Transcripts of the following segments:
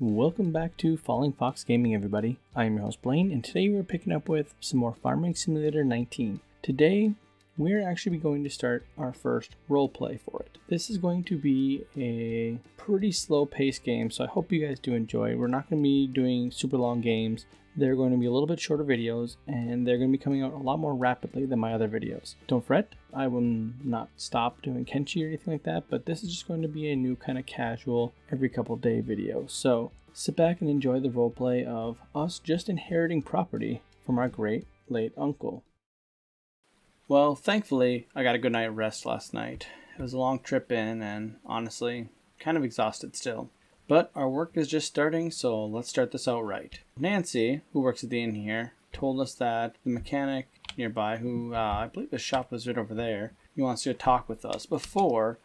Welcome back to Fallingfoxgaming, everybody. I am your host Blaine, and today we're picking up with some more Farming Simulator 19. Today, we're actually going to start our first roleplay for it. This is going to be a pretty slow-paced game, so I hope you guys do enjoy. We're not going to be doing super long games. They're going to be a little bit shorter videos, and they're going to be coming out a lot more rapidly than my other videos. Don't fret, I will not stop doing Kenshi or anything like that, but this is just going to be a new kind of casual, every couple day video. So sit back and enjoy the roleplay of us just inheriting property from our great late uncle. Well, thankfully, I got a good night of rest last night. It was a long trip in, and honestly, kind of exhausted still. But our work is just starting, so let's start this out right. Nancy, who works at the inn here, told us that the mechanic nearby, who I believe the shop was right over there, he wants to talk with us before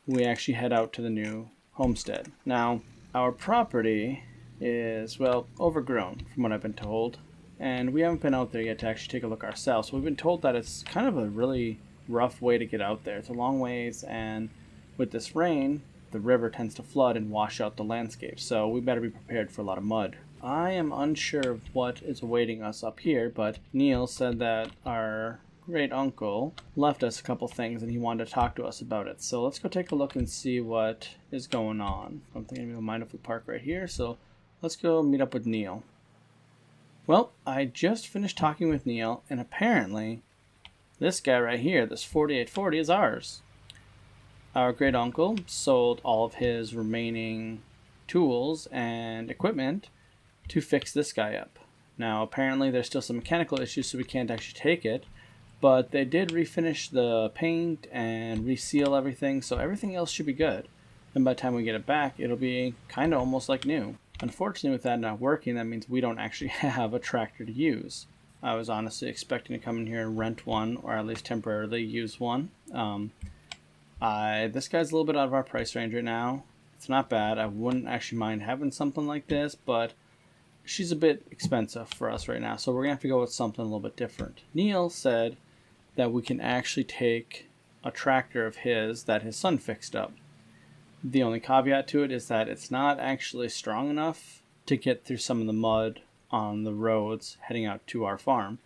we actually head out to the new homestead. Now, our property is, well, overgrown from what I've been told, and we haven't been out there yet to actually take a look ourselves. So we've been told that it's kind of a really rough way to get out there. It's a long ways, and with this rain, the river tends to flood and wash out the landscape, so we better be prepared for a lot of mud. I am unsure of what is awaiting us up here, but Neil said that our great uncle left us a couple things and he wanted to talk to us about it. So let's go take a look and see what is going on. I'm thinking we'll mind if we park right here, so let's go meet up with Neil. Well, I just finished talking with Neil, and apparently this guy right here, this 4840, is ours. Our great uncle sold all of his remaining tools and equipment to fix this guy up. Now, apparently there's still some mechanical issues, so we can't actually take it, but they did refinish the paint and reseal everything, so everything else should be good. And by the time we get it back, it'll be kind of almost like new. Unfortunately, with that not working, that means we don't actually have a tractor to use. I was honestly expecting to come in here and rent one, or at least temporarily use one. This guy's a little bit out of our price range right now. It's not bad. I wouldn't actually mind having something like this, but she's a bit expensive for us right now, so we're going to have to go with something a little bit different. Neil said that we can actually take a tractor of his that his son fixed up. The only caveat to it is that it's not actually strong enough to get through some of the mud on the roads heading out to our farm.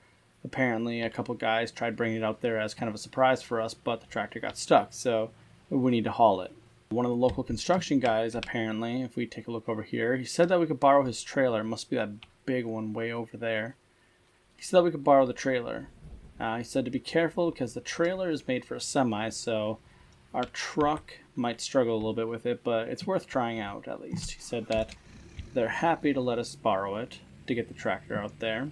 Apparently, a couple guys tried bringing it out there as kind of a surprise for us, but the tractor got stuck, so we need to haul it. One of the local construction guys, apparently, if we take a look over here, he said that we could borrow his trailer. It must be that big one way over there. He said that we could borrow the trailer. He said to be careful because the trailer is made for a semi, so our truck might struggle a little bit with it, but it's worth trying out at least. He said that they're happy to let us borrow it to get the tractor out there.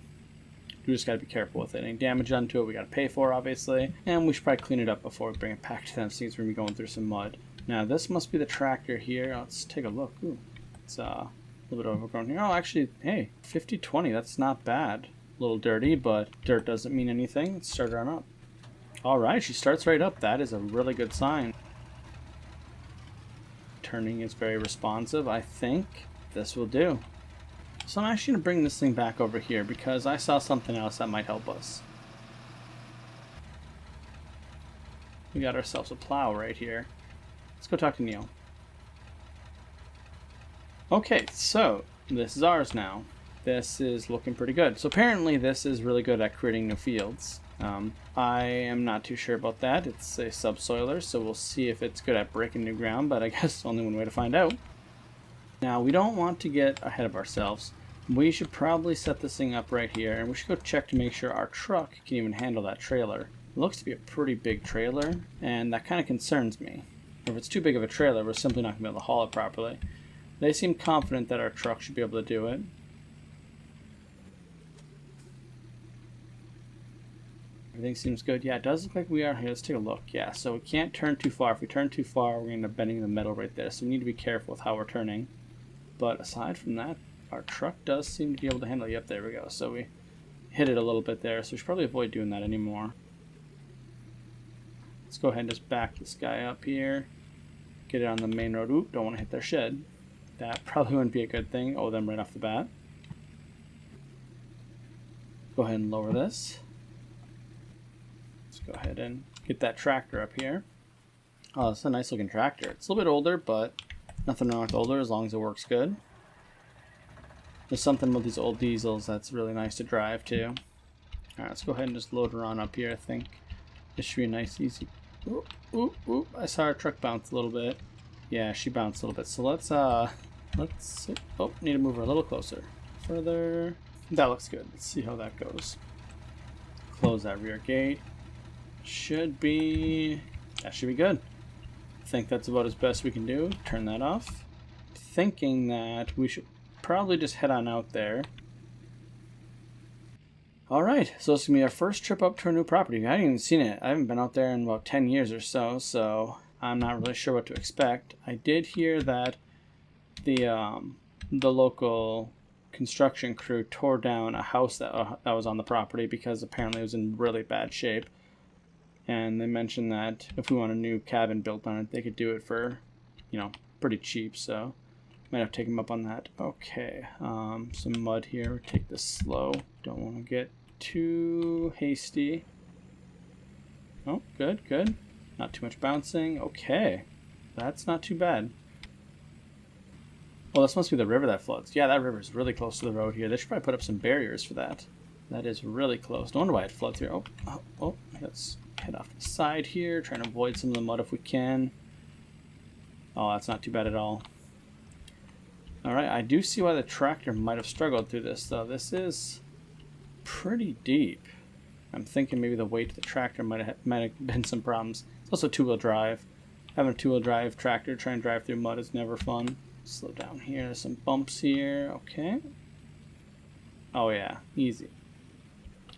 We just got to be careful with it. Any damage done to it, we got to pay for, obviously. And we should probably clean it up before we bring it back to them, since we're going to be going through some mud. Now, this must be the tractor here. Let's take a look. Ooh, it's a little bit overgrown here. Oh, actually, hey, 50/20. That's not bad. A little dirty, but dirt doesn't mean anything. Let's start her on up. All right, she starts right up. That is a really good sign. Turning is very responsive. I think this will do. So I'm actually going to bring this thing back over here because I saw something else that might help us. We got ourselves a plow right here. Let's go talk to Neil. Okay, so this is ours now. This is looking pretty good. So apparently this is really good at creating new fields. I am not too sure about that. It's a subsoiler, so we'll see if it's good at breaking new ground, but I guess only one way to find out. Now, we don't want to get ahead of ourselves. We should probably set this thing up right here, and we should go check to make sure our truck can even handle that trailer. It looks to be a pretty big trailer, and that kind of concerns me. If it's too big of a trailer, we're simply not going to be able to haul it properly. They seem confident that our truck should be able to do it. Everything seems good. Yeah, it does look like we are here. Let's take a look. Yeah, so we can't turn too far. If we turn too far, we're going to end up bending the metal right there, so we need to be careful with how we're turning. But aside from that, our truck does seem to be able to handle it. Yep, there we go. So we hit it a little bit there, so we should probably avoid doing that anymore. Let's go ahead and just back this guy up here. Get it on the main road. Oop, don't want to hit their shed. That probably wouldn't be a good thing. Oh, them right off the bat. Go ahead and lower this. Let's go ahead and get that tractor up here. Oh, it's a nice looking tractor. It's a little bit older, but nothing wrong with older as long as it works good. There's something with these old diesels that's really nice to drive too. Alright, let's go ahead and just load her on up here, I think. This should be a nice, easy... Ooh, ooh, ooh, I saw our truck bounce a little bit. Yeah, she bounced a little bit. So let's, oh, need to move her a little closer. Further. That looks good. Let's see how that goes. Close that rear gate. That should be good. I think that's about as best we can do. Turn that off. Thinking that we should probably just head on out there. Alright, so this is going to be our first trip up to our new property. I haven't even seen it. I haven't been out there in about 10 years or so, so I'm not really sure what to expect. I did hear that the local construction crew tore down a house that was on the property because apparently it was in really bad shape. And they mentioned that if we want a new cabin built on it, they could do it for, you know, pretty cheap, so might have to take them up on that. Okay, some mud here. Take this slow. Don't want to get too hasty. Oh, good, good. Not too much bouncing. Okay, that's not too bad. Well, this must be the river that floods. Yeah, that river is really close to the road here. They should probably put up some barriers for that. That is really close. No wonder why it floods here. Oh, let's head off to the side here. Trying to avoid some of the mud if we can. Oh, that's not too bad at all. Alright, I do see why the tractor might have struggled through this, though. This is pretty deep. I'm thinking maybe the weight of the tractor might have been some problems. It's also two-wheel drive. Having a two-wheel drive tractor trying to drive through mud is never fun. Slow down here. There's some bumps here. Okay. Oh, yeah. Easy.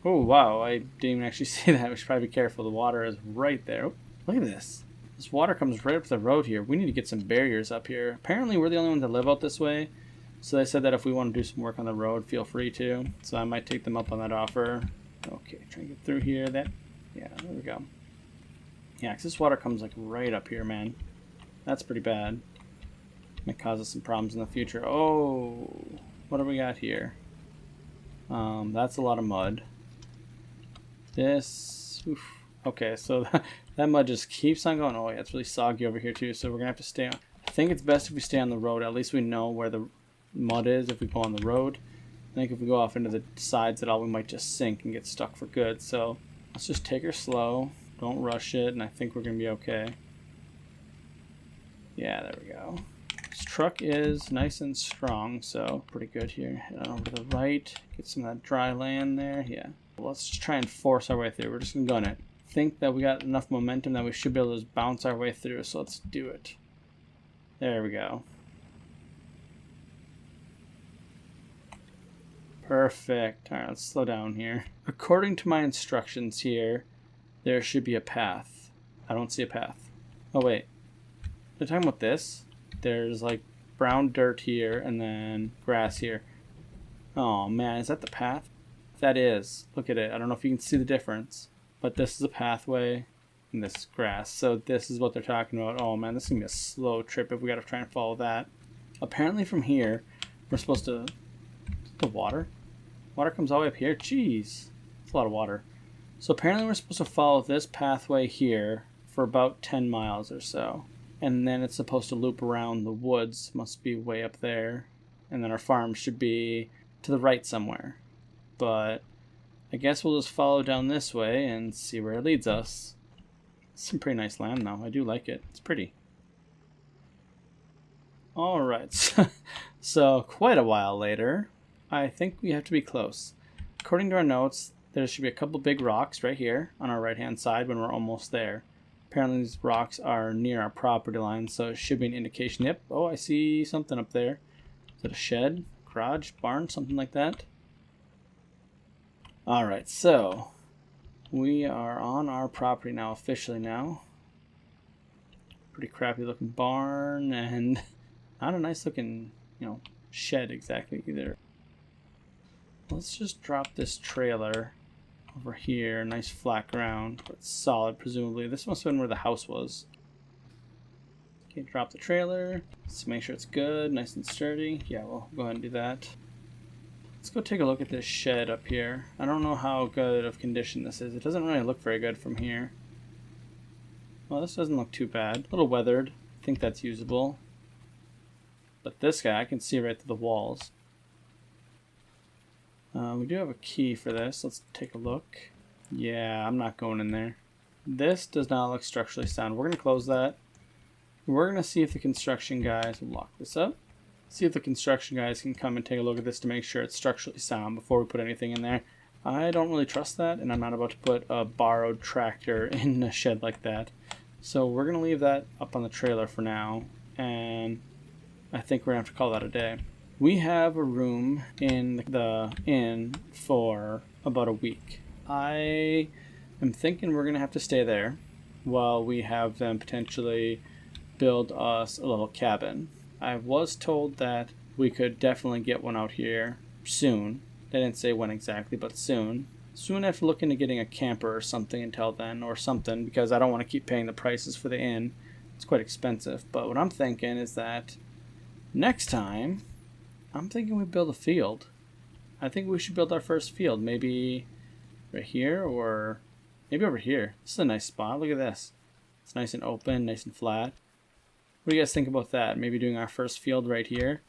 Oh, wow. I didn't even actually see that. We should probably be careful. The water is right there. Oh, look at this. This water comes right up the road here. We need to get some barriers up here. Apparently, we're the only ones that live out this way. So they said that if we want to do some work on the road, feel free to. So I might take them up on that offer. Okay, try and get through here. Yeah, there we go. Yeah, because this water comes like right up here, man. That's pretty bad. Might cause us some problems in the future. Oh, what do we got here? That's a lot of mud. This, oof. Okay, so that mud just keeps on going. Oh yeah, it's really soggy over here too, so we're gonna have to stay on. I think it's best if we stay on the road. At least we know where the mud is if we go on the road. I think if we go off into the sides at all, we might just sink and get stuck for good. So let's just take her slow. Don't rush it, and I think we're gonna be okay. Yeah, there we go. This truck is nice and strong, so pretty good here. Head on over to the right, get some of that dry land there. Yeah, let's just try and force our way through. We're just gonna gun it. Think that we got enough momentum that we should be able to just bounce our way through, so let's do it. There we go. Perfect. Alright, let's slow down here. According to my instructions here, there should be a path. I don't see a path. Oh wait, they're talking about this? There's like brown dirt here and then grass here. Oh man, is that the path? That is. Look at it. I don't know if you can see the difference. But this is a pathway, and this is grass. So this is what they're talking about. Oh man, this is going to be a slow trip if we got to try and follow that. Apparently from here, we're supposed to... The water? Water comes all the way up here? Jeez. That's a lot of water. So apparently we're supposed to follow this pathway here for about 10 miles or so. And then it's supposed to loop around the woods. Must be way up there. And then our farm should be to the right somewhere. But... I guess we'll just follow down this way and see where it leads us. Some pretty nice land though. I do like it. It's pretty. Alright, so quite a while later, I think we have to be close. According to our notes, there should be a couple big rocks right here on our right hand side when we're almost there. Apparently these rocks are near our property line, so it should be an indication. Yep, oh I see something up there. Is it a shed, garage, barn, something like that? Alright, so we are on our property now, officially now. Pretty crappy looking barn and not a nice looking, shed exactly either. Let's just drop this trailer over here, nice flat ground. It's solid, presumably. This must have been where the house was. Okay, drop the trailer. Let's make sure it's good, nice and sturdy. Yeah, we'll go ahead and do that. Let's go take a look at this shed up here. I don't know how good of condition this is. It doesn't really look very good from here. Well, this doesn't look too bad. A little weathered. I think that's usable. But this guy, I can see right through the walls. We do have a key for this. Let's take a look. Yeah, I'm not going in there. This does not look structurally sound. We're going to close that. We're going to see if the construction guys will lock this up. See if the construction guys can come and take a look at this to make sure it's structurally sound before we put anything in there. I don't really trust that, and I'm not about to put a borrowed tractor in a shed like that. So we're going to leave that up on the trailer for now, and I think we're going to have to call that a day. We have a room in the inn for about a week. I am thinking we're going to have to stay there while we have them potentially build us a little cabin. I was told that we could definitely get one out here soon. They didn't say when exactly, but soon. Soon after looking at getting a camper or something until then, or something, because I don't want to keep paying the prices for the inn. It's quite expensive. But what I'm thinking is that next time, I'm thinking we build a field. I think we should build our first field. Maybe right here, or maybe over here. This is a nice spot. Look at this. It's nice and open, nice and flat. What do you guys think about that? Maybe doing our first field right here.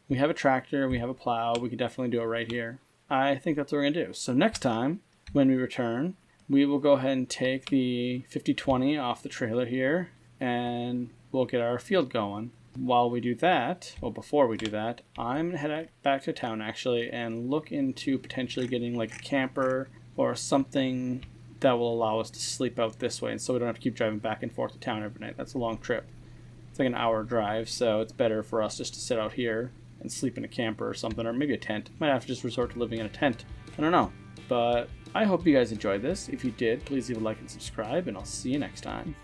We have a tractor, we have a plow, we could definitely do it right here. I think that's what we're going to do. So next time, when we return, we will go ahead and take the 5020 off the trailer here, and we'll get our field going. While we do that, well, before we do that, I'm going to head back to town, actually, and look into potentially getting like a camper or something that will allow us to sleep out this way, and so we don't have to keep driving back and forth to town every night. That's a long trip. It's like an hour drive, so it's better for us just to sit out here and sleep in a camper or something, or maybe a tent. Might have to just resort to living in a tent. I don't know. But I hope you guys enjoyed this. If you did, please leave a like and subscribe, and I'll see you next time.